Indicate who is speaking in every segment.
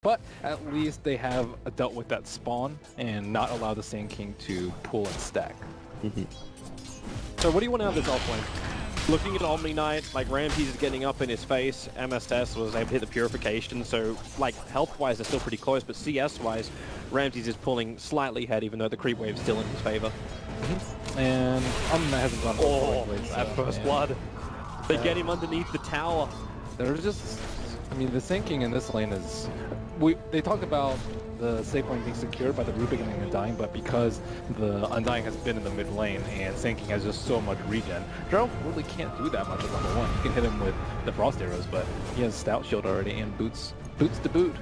Speaker 1: But at least they have dealt with that spawn and not allowed the Sand King to pull and stack.
Speaker 2: So what do you want out of this offlane? Looking at Omni Knight, like Rampage is getting up in his face, MSS was able to hit the Purification, so like health-wise they're still pretty close, but CS-wise, Ramses is pulling slightly ahead even though the creep wave's still in his favor.
Speaker 1: And Omni Knight hasn't gone
Speaker 2: that first blood. They get him underneath the tower.
Speaker 1: They're just, I mean, the Sand King in this lane is, they talked about the safe lane being secured by the Rubik and the Undying, but because the Undying has been in the mid lane and Sand King has just so much regen, Drow really can't do that much at level 1. You can hit him with the Frost Arrows, but he has Stout Shield already and boots to boot.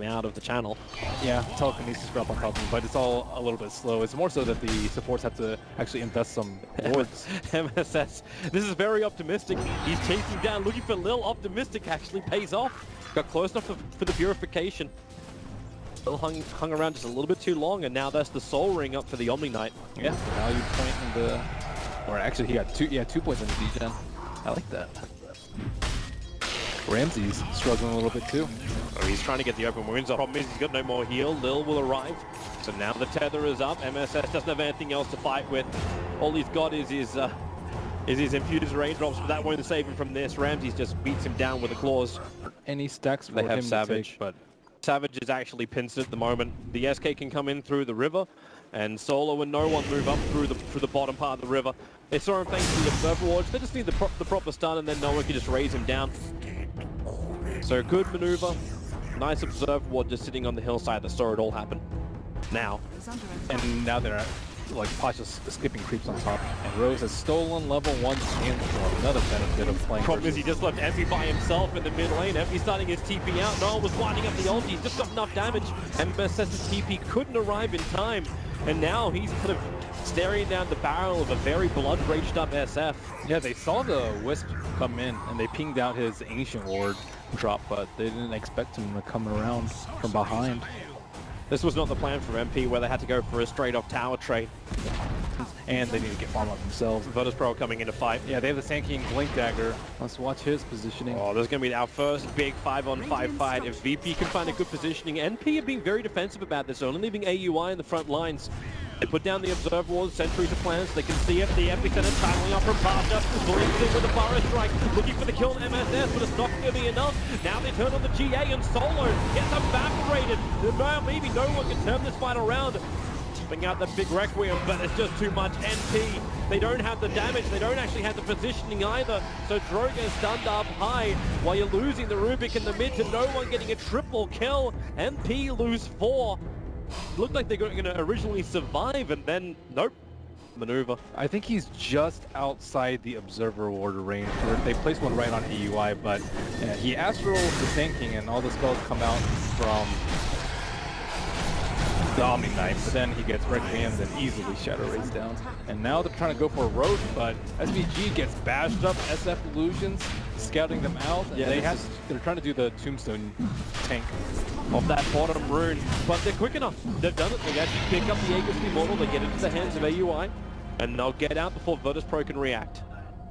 Speaker 2: Out of the channel.
Speaker 1: Yeah, telekinesis grab on top of him, but it's all a little bit slow. It's more so that the supports have to actually invest some wards.
Speaker 2: MSS, this is very optimistic. He's chasing down, looking for Lil. Optimistic actually pays off. Got close enough for the Purification. Lil hung around just a little bit too long, and now that's the Soul Ring up for the Omni Knight.
Speaker 1: Yeah, the value point in the... Or actually, he got 2 points in the degen. I like that. Ramsey's struggling a little bit too.
Speaker 2: Oh, he's trying to get the open wounds. The problem is he's got no more heal. Lil will arrive. So now the tether is up. MSS doesn't have anything else to fight with. All he's got is his infused raindrops, but that won't save him from this. Ramses just beats him down with the claws.
Speaker 1: Any stacks
Speaker 2: they have Savage,
Speaker 1: but
Speaker 2: Savage is actually pinched at the moment. The SK can come in through the river, and Solo and No One move up through the bottom part of the river. They saw him thanks to the Observer Wards. They just need the proper stun, and then No One can just raise him down. So good maneuver. Nice Observer Ward just sitting on the hillside that saw it all happen. Now.
Speaker 1: And now they're like Pasha's skipping creeps on top. And Rose has stolen level 1 Sandstorm. Another benefit of playing.
Speaker 2: Problem is he just left NP by himself in the mid lane. NP starting his TP out. No one was winding up the ulti. He's just got enough damage. And MSS's TP couldn't arrive in time. And now he's kind of staring down the barrel of a very blood-raged up SF.
Speaker 1: Yeah, they saw the Wisp come in and they pinged out his Ancient Ward drop, but they didn't expect him to come around from behind.
Speaker 2: This was not the plan for MP, where they had to go for a straight-off tower trade.
Speaker 1: And they need to get farm up themselves.
Speaker 2: Virtus.Pro coming in to fight.
Speaker 1: Yeah, they have the Sand King Blink Dagger. Let's watch his positioning.
Speaker 2: Oh, there's going to be our first big 5-on-5 fight. If VP can find a good positioning, NP are being very defensive about this, only leaving AUI in the front lines. They put down the Observer Walls, Sentries are planned, so they can see it. The Epicenter traveling up from Pasha, blinks in with the Burrow Strike, looking for the kill on MSS, but it's not going to be enough. Now they turn on the GA and Solo gets evaporated. Now maybe No One can turn this fight around. Bring out the big Requiem, but it's just too much. NP, they don't have the damage, they don't actually have the positioning either. So Droga stunned up high while you're losing the Rubik in the mid to No One getting a triple kill. NP lose 4. Looked like they were going to originally survive, and then, nope, maneuver.
Speaker 1: I think he's just outside the Observer Ward range. They placed one right on AUI, but yeah, he Astrals the Sand King, and all the spells come out from the Omni Knight, but then he gets Requiemed and easily Shadow Rays down. And now they're trying to go for a Roach, but SVG gets bashed up, SF Illusions, scouting them out, and yeah, they're trying to do the Tombstone tank
Speaker 2: off that bottom rune, but they're quick enough. They've done it. They actually pick up the Aegis Immortal, they get into the hands of AUI, and they'll get out before Virtus.Pro can react.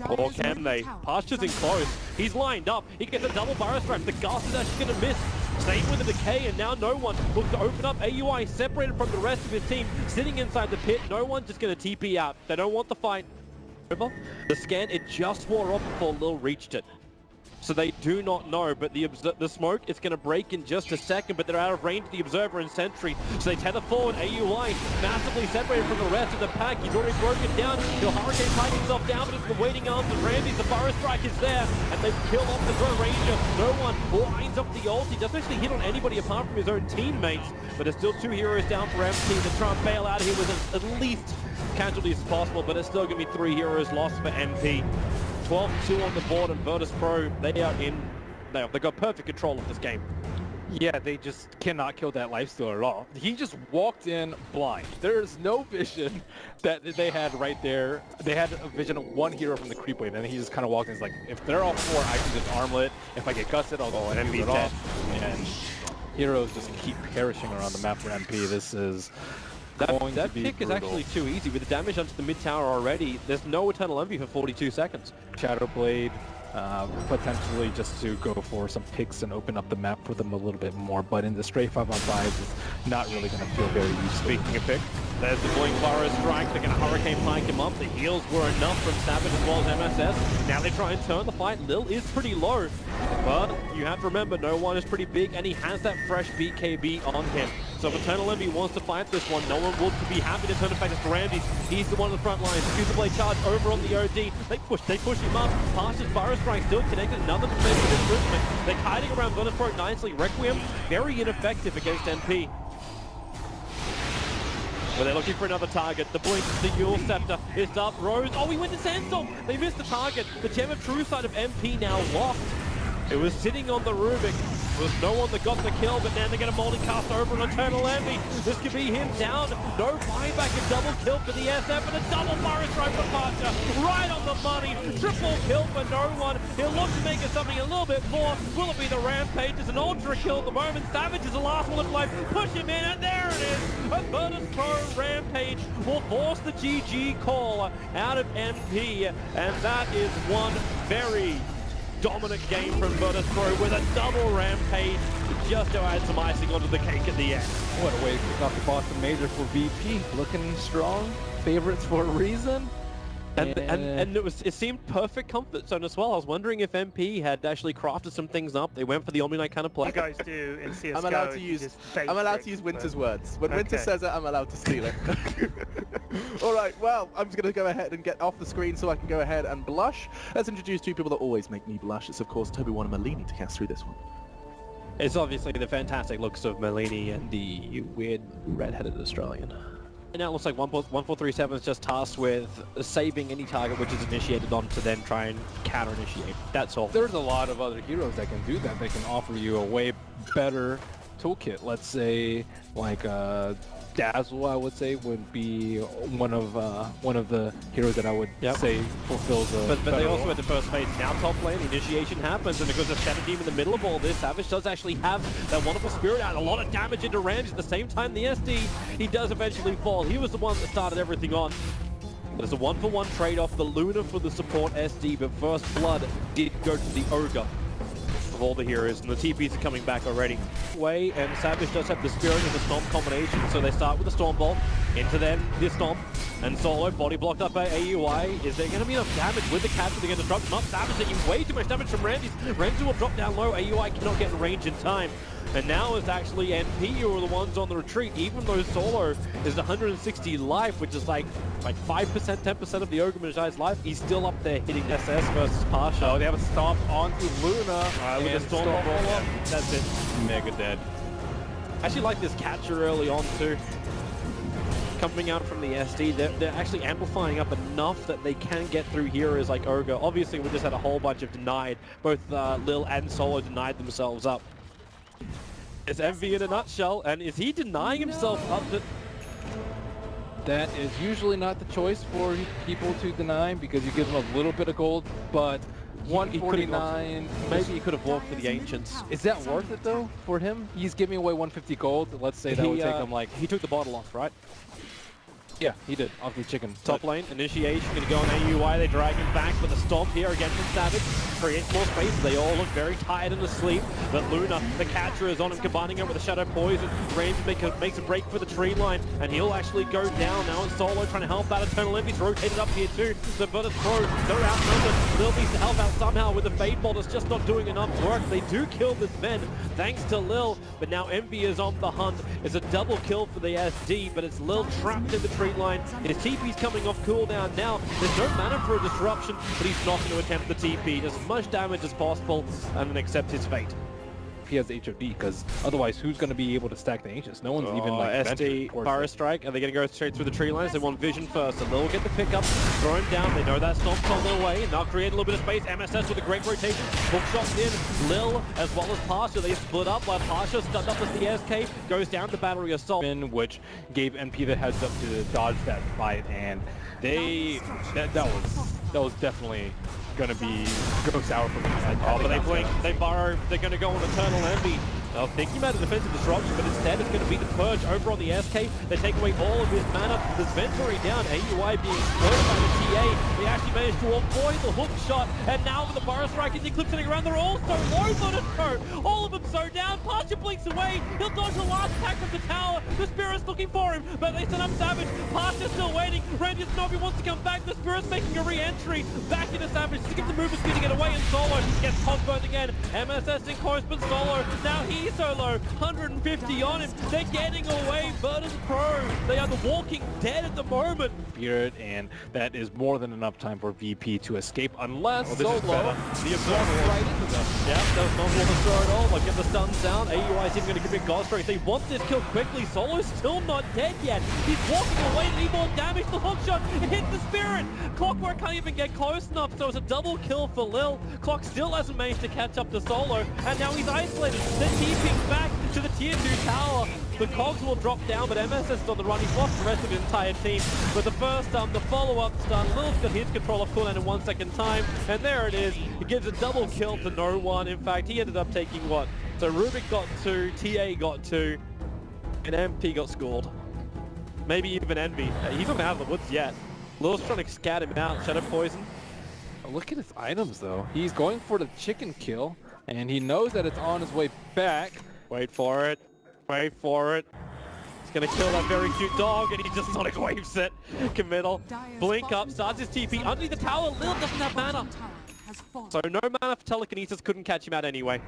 Speaker 2: Or can they? Pasha's in close. He's lined up. He gets a double Burrow Strike. The Gas is actually going to miss. Same with the Decay, and now No One looks to open up. AUI separated from the rest of his team, sitting inside the pit. No One's just going to TP out. They don't want the fight. The scan, it just wore off before Lil reached it. So they do not know, but the smoke is going to break in just a second, but they're out of range of the Observer and Sentry. So they tether forward. AUI massively separated from the rest of the pack. He's already broken down. He'll Hurricane Pike himself down, but it's the waiting arms of Randy. The Burrow Strike is there, and they've killed off the Drow Ranger. No One lines up the ult. He doesn't actually hit on anybody apart from his own teammates, but there's still 2 heroes down for MP. They're trying to bail out here with at least casualties as possible, but it's still going to be 3 heroes lost for MP. 12-2 on the board, and Virtus.Pro, they are in. They've got perfect control of this game.
Speaker 1: Yeah, they just cannot kill that lifesteal at all. He just walked in blind. There's no vision that they had right there. They had a vision of 1 hero from the creep wave, and he just kind of walked in. He's like, if they're all 4, I can just armlet. If I get gusted, I'll go and it off. And heroes just keep perishing around the map for MP. This is
Speaker 2: That pick is actually too easy. With the damage onto the mid tower already, there's no EternaLEnVy for 42 seconds.
Speaker 1: Shadow Blade, potentially just to go for some picks and open up the map for them a little bit more. But in the straight 5-on-5, it's not really going to feel very useful.
Speaker 2: Speaking of pick, there's the Blink Burrow strike. They're going to Hurricane Pike him up. The heals were enough from Savage as well as MSS. Now they try and turn the fight. Lil is pretty low, but you have to remember, Noone is pretty big, and he has that fresh BKB on him. So if EternaLEnVy wants to fight this one, Noone would be happy to turn it back to Ramsey. He's the one on the front lines. Use the blade charge over on the OD. They push him up. Passes Burrow strike still connected. Another defensive improvement. They're hiding around Virtus.Pro nicely. Requiem, very ineffective against NP. Well, they're looking for another target. The Blink, the Yule Scepter is up. Rose, oh, he went to Sandstorm. They missed the target. The Gem of True side of MP now lost. It was sitting on the Rubik. There was no one that got the kill, but now they get a multicast over on EternaLEnVy. This could be him down. No buyback, a double kill for the SF, and a double fire strike for Pasha. Right on the money. Triple kill for Noone. He'll look to make it something a little bit more. Will it be the Rampage? It's an ultra kill at the moment. Savage is the last one of life. Push him in, and there it is. A Virtus.Pro Rampage will force the GG call out of NP, and that is one very dominant game from Virtus.Pro with a double Rampage just to add some icing onto the cake at the end.
Speaker 1: What a way to kick off the Boston Major for VP. Looking strong. Favorites for a reason.
Speaker 2: And it seemed perfect comfort zone as well. I was wondering if MP had actually crafted some things up. They went for the Omni-Knight kind of play.
Speaker 3: You guys do in CSGO.
Speaker 4: I'm allowed to use Winter's words. When Winter says it, I'm allowed to steal it. Alright, well, I'm just going to go ahead and get off the screen so I can go ahead and blush. Let's introduce two people that always make me blush. It's, of course, Toby1 and Malini to cast through this one.
Speaker 2: It's obviously the fantastic looks of Malini and the weird red-headed Australian. And now it looks like 1437 is just tasked with saving any target which is initiated on to then try and counter-initiate. That's all.
Speaker 1: There's a lot of other heroes that can do that. They can offer you a way better toolkit. Let's say like Dazzle, I would say, would be one of the heroes that I would say fulfills a
Speaker 2: But they also had the first phase. Now top lane, initiation happens, and because of Shadow Team in the middle of all this, Savage does actually have that wonderful spirit out. A lot of damage into Ramsey. At the same time, the SD, he does eventually fall. He was the one that started everything on. There's a 1-for-1 trade-off, the Luna for the support SD, but First Blood did go to the Ogre of all the heroes, and the TPs are coming back already. Way, and Savage does have the Spirit and the Stomp combination, so they start with the Storm Bolt, into then the Stomp, and Solo, body blocked up by AUI. Is there going to be enough damage with the capture? They're going to disrupt him up. Savage taking way too much damage from Ramsey. Ramsey will drop down low, AUI cannot get in range in time. And now it's actually NP who are the ones on the retreat, even though Solo is 160 life, which is like 5%, 10% of the Ogre Magi life. He's still up there hitting SS versus Pasha.
Speaker 1: Oh, they have a stomp onto Luna.
Speaker 2: With a Storm Bolt. That's it. Mega dead. I actually like this catcher early on too. Coming out from the SD, they're actually amplifying up enough that they can get through heroes like Ogre. Obviously, we just had a whole bunch of denied. Both Lil and Solo denied themselves up. It's Envy in a nutshell, and is he denying himself up to...
Speaker 1: That is usually not the choice for people to deny because you give them a little bit of gold, but 149...
Speaker 2: Maybe he could have walked for the Ancients.
Speaker 1: Is that worth it though for him? He's giving away 150 gold. Let's say that would take him like...
Speaker 2: He took the bottle off, right?
Speaker 1: Yeah, he did, off the chicken.
Speaker 2: Top lane, initiation, gonna go on AUI, they drag him back, but the Stomp here again from Savage creates more space. They all look very tired and asleep, but Luna, the catcher, is on him, combining it with the Shadow Poison. Range makes a break for the tree line, and he'll actually go down. Now it's Solo trying to help out. EternaLEnVy's rotated up here too. The Virtus.Pro, they're outnumbered. Lil needs to help out somehow with the Fade Bolt. It's just not doing enough work. They do kill this Ven, thanks to Lil, but now Envy is on the hunt. It's a double kill for the SD, but it's Lil trapped in the tree line. His TP's coming off cooldown now. There's no mana for a disruption, but he's not going to attempt the TP. Does as much damage as possible and then accept his fate.
Speaker 1: He has HOD, because otherwise who's going to be able to stack the Ancients? No one's even like
Speaker 2: SD, Fire Strike. Are they going to go straight through the tree lines? They want Vision first, and they'll get the pickup, throw him down. They know that Stomp's on their way, and they'll create a little bit of space. MSS with a great rotation. Hook shots in. Lil, as well as Pasha, they split up, while Pasha stunned up as the SK goes down to Battery Assault.
Speaker 1: Which gave NP the heads up to dodge that fight, and that was definitely going to go sour for me.
Speaker 2: But they blink, they borrow, they're going to go on EternaLEnVy. I was thinking about a defensive disruption, but instead it's going to be the Purge over on the SK. They take away all of his mana. There's Venturi down. AUI being exploded by the TA. They actually managed to avoid the hook shot. And now with the Burrow Strike as he clips sitting around, they're all so low on it. All of them so down. Pasha blinks away. He'll dodge the last attack from the tower. The Spirit's looking for him, but they set up Savage. Pasha's still waiting. Randy's Nobby wants to come back. The Spirit's making a re-entry back into Savage to get the movement speed to get away, and Solo gets hog-burned again. MSS in close, but Solo, now he's solo. 150 on him. They're getting away. Virtus.Pro. They are the walking dead at the moment.
Speaker 1: Spirit, and that is more than enough time for VP to escape, unless Solo
Speaker 2: The
Speaker 1: walks right into them.
Speaker 2: Yeah, that's not what the throw at all. They'll get the stuns down. AUI is even going to commit God Strike. They want this kill quickly. Solo's still not dead yet. He's walking away to need more damage. The hook shot hits the Spirit. Clockwork can't even get close enough, so it's a double kill for Lil. Clock still hasn't managed to catch up to Solo, and now he's isolated. They're TPing back to the tier 2 tower. The cogs will drop down, but MSS is on the run. He's lost the rest of his entire team. But the first the follow-up stun, Lil's got his control of cooldown in 1 second time, and there it is. He gives a double kill to Noone. In fact, he ended up taking what? So Rubik got 2, TA got 2, and MP got scored. Maybe even Envy. He's not out of the woods yet. Lil's trying to scat him out. Shadow Poison.
Speaker 1: Oh, look at his items, though. He's going for the chicken kill, and he knows that it's on his way back.
Speaker 2: Wait for it. Wait for it. He's gonna kill that very cute dog, and he just Sonic Waves it. Committal. Blink up, starts his TP. Underneath the tower, Lil doesn't have mana. So no mana for telekinesis, couldn't catch him out anyway.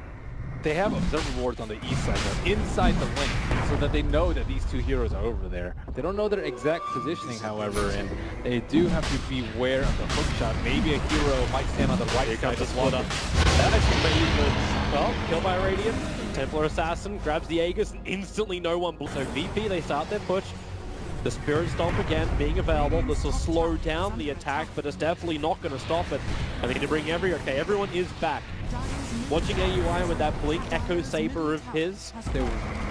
Speaker 1: They have observer wards on the east side, though, inside the link, so that they know that these two heroes are over there. They don't know their exact positioning, however, and they do have to beware of the hook shot. Maybe a hero might stand on the right side of the water.
Speaker 2: That actually may even... Well, kill by Radiant. Templar Assassin grabs the Aegis, and instantly no one... So VP, they start their push. The Spirit Stomp again being available. This will slow down the attack, but it's definitely not going to stop it. I need to bring everyone is back. Watching AUI with that Blink Echo Saber of his.
Speaker 1: They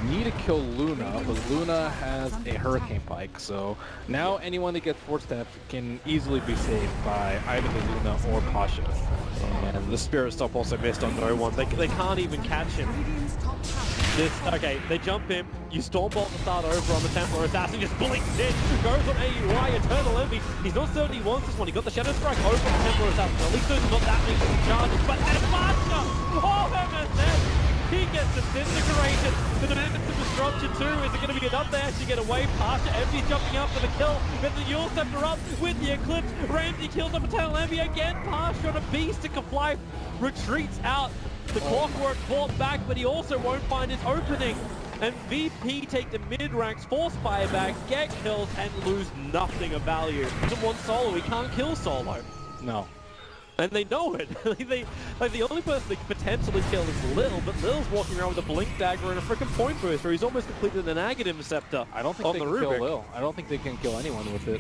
Speaker 1: need to kill Luna, but Luna has a Hurricane Pike, so now anyone that gets force step can easily be saved by either the Luna or Pasha.
Speaker 2: And the Spirit Stomp also missed on Noone. They can't even catch him. Okay, they jump him. You Storm Bolt to start over on the Templar Assassin. Just blinks in. Goes on AUI. EternaLEnVy. He's not certain he wants this one. He got the Shadow Strike over on the Templar Assassin. At least there's not that many charges. But then Pasha! Oh, MSS! He gets disintegrated. The defensive disruption too. Is it going to be enough there to get away? Pasha, Envy's jumping up for the kill. But the Yule Scepter up with the Eclipse. Ramsey kills up EternaLEnVy again. Pasha on a beast to fly. Retreats out. The Clockwork fought back, but he also won't find his opening. And VP take the mid-ranks, force fire back, get kills, and lose nothing of value. He doesn't want Solo, he can't kill Solo.
Speaker 1: No.
Speaker 2: And they know it. The only person they could potentially kill is Lil, but Lil's walking around with a Blink Dagger and a freaking Point Booster. He's almost completed an Aghanim Scepter.
Speaker 1: I don't think they can kill Lil. I don't think they can kill anyone with it.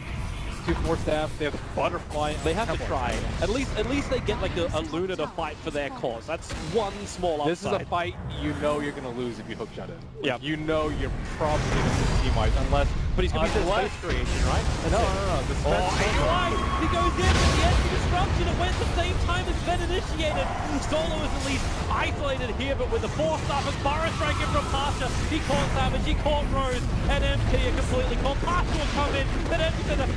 Speaker 1: 2 force staff, they have Butterfly.
Speaker 2: They have to try. At least they get like a Luna to fight for their cause. That's one small upside.
Speaker 1: This is a fight you know you're going to lose if you hook shot it.
Speaker 2: Yeah.
Speaker 1: You know you're probably going to lose team-wise, unless...
Speaker 2: But he's going to be the space creation, right?
Speaker 1: No.
Speaker 2: AUI! He goes in with the edge of disruption. It went at the same time as Ben initiated. Solo is at least isolated here, but with the force stuff and Burrow Strike in from Pasha. He caught Savage, he caught Rose, and MP are completely caught. Pasha will come in, but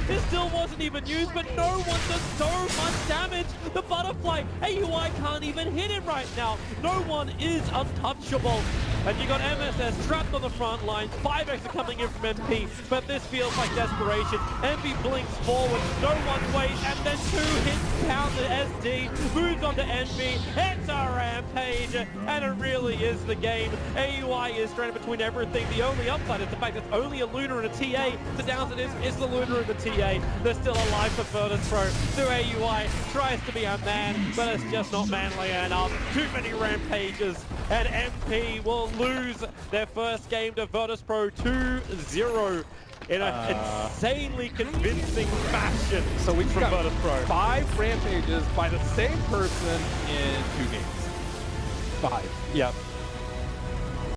Speaker 2: this still wasn't even used, but no one does so much damage. The Butterfly, AUI can't even hit him right now. No one is untouchable. And you got MSS trapped on the front lines. 5x are coming in from MP, but this feels like desperation. MP blinks forward, no one waits, and then 2 hits count to SD, moves on to NP, it's a rampage, and it really is the game. AUI is stranded between everything. The only upside is the fact that it's only a Luna and a TA. The downside is the Luna and the TA. They're still alive for Virtus.Pro. So AUI tries to be a man, but it's just not manly enough. Too many rampages, and MP will lose their first game to Virtus.Pro 2-0 in an insanely convincing fashion.
Speaker 1: So we
Speaker 2: from
Speaker 1: got
Speaker 2: Virtus.Pro.
Speaker 1: 5 rampages by the same person in 2 games. 5.
Speaker 2: Yep.